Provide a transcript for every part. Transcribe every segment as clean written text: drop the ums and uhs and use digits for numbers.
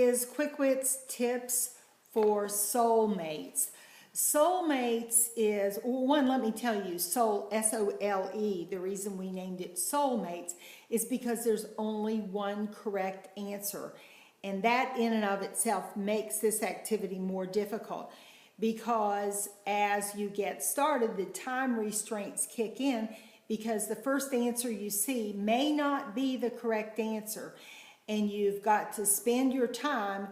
is QuickWitz tips for soulmates. Soulmates is, well, one, let me tell you, soul, S-O-L-E, the reason we named it soulmates is because there's only one correct answer. And that in and of itself makes this activity more difficult because as you get started, the time restraints kick in because the first answer you see may not be the correct answer. And you've got to spend your time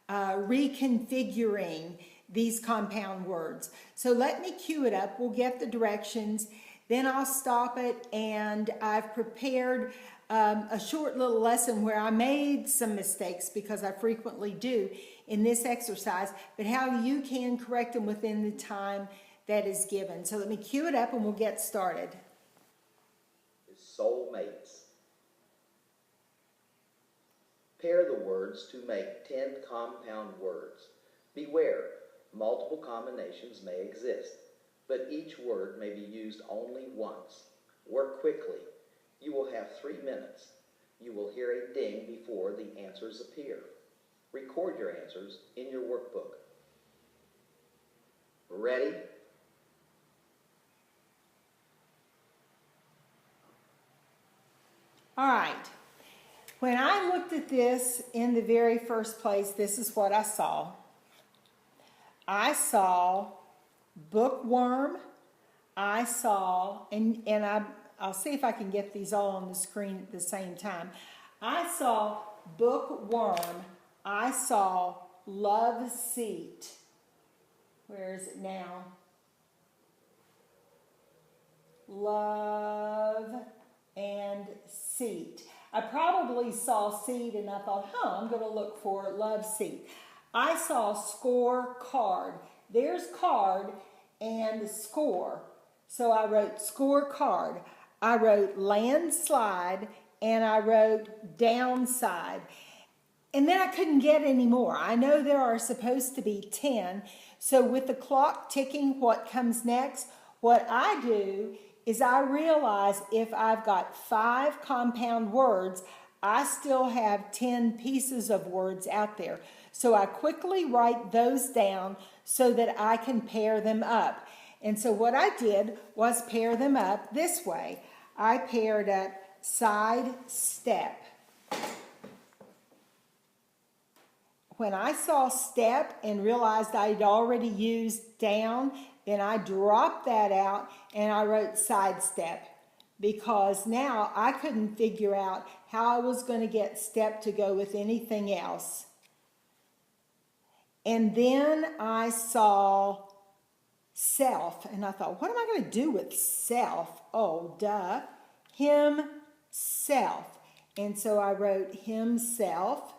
reconfiguring these compound words. So let me cue it up. We'll get the directions. Then I'll stop it, and I've prepared a short little lesson where I made some mistakes because I frequently do in this exercise, but how you can correct them within the time that is given. So let me cue it up and we'll get started. Soulmates. Pair the words to make 10 compound words. Beware, multiple combinations may exist, but each word may be used only once. Work quickly. You will have 3 minutes. You will hear a ding before the answers appear. Record your answers in your workbook. Ready? All right. When I looked at this in the very first place, this is what I saw. I saw bookworm. I saw, and I'll see if I can get these all on the screen at the same time. I saw bookworm. I saw love seat. Where is it now? Love and seat. I probably saw seat and I thought, I'm going to look for love seat. I saw score card. There's card and score. So I wrote score card. I wrote landslide and I wrote downside. And then I couldn't get any more. I know there are supposed to be 10. So with the clock ticking, what comes next? What I do is I realize if I've got 5 compound words, I still have 10 pieces of words out there. So I quickly write those down so that I can pair them up. And so what I did was pair them up this way. I paired up side step. When I saw step and realized I'd already used down, then I dropped that out and I wrote sidestep because now I couldn't figure out how I was going to get step to go with anything else. And then I saw self and I thought, what am I going to do with self? Oh, duh. Himself. And so I wrote himself.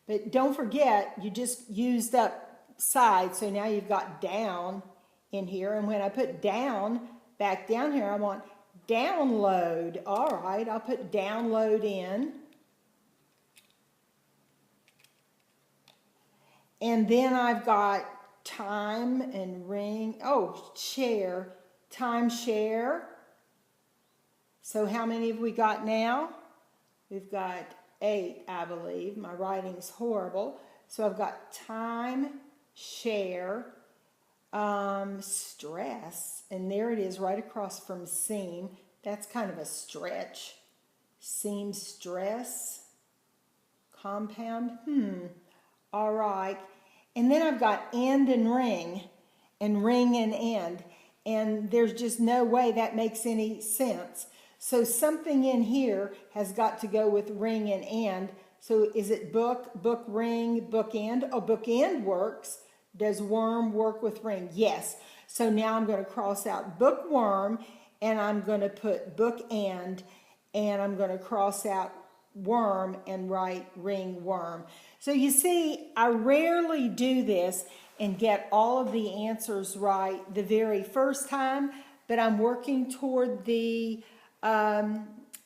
But don't forget, you just used up side, so now you've got down in here. And when I put down, back down here, I want download. All right, I'll put download in. And then I've got time and ring. Oh, share. Time share. So how many have we got now? We've got 8, I believe. My writing's horrible. So I've got time, share, stress, and there it is right across from seam. That's kind of a stretch. Seam, stress, compound. All right. And then I've got end and ring and end. And there's just no way that makes any sense. So something in here has got to go with ring and end. So is it book, book, ring, book, end? Oh, book, end works. Does worm work with ring? Yes. So now I'm going to cross out bookworm and I'm going to put book, end, and I'm going to cross out worm and write ring, worm. So you see, I rarely do this and get all of the answers right the very first time, but I'm working toward the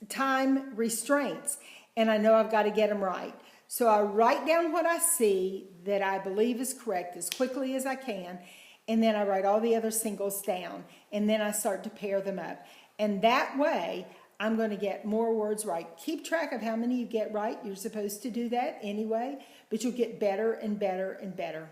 time restraints, and I know I've got to get them right. So I write down what I see that I believe is correct as quickly as I can, and then I write all the other singles down, and then I start to pair them up. And that way, I'm going to get more words right. Keep track of how many you get right. You're supposed to do that anyway, but you'll get better and better and better.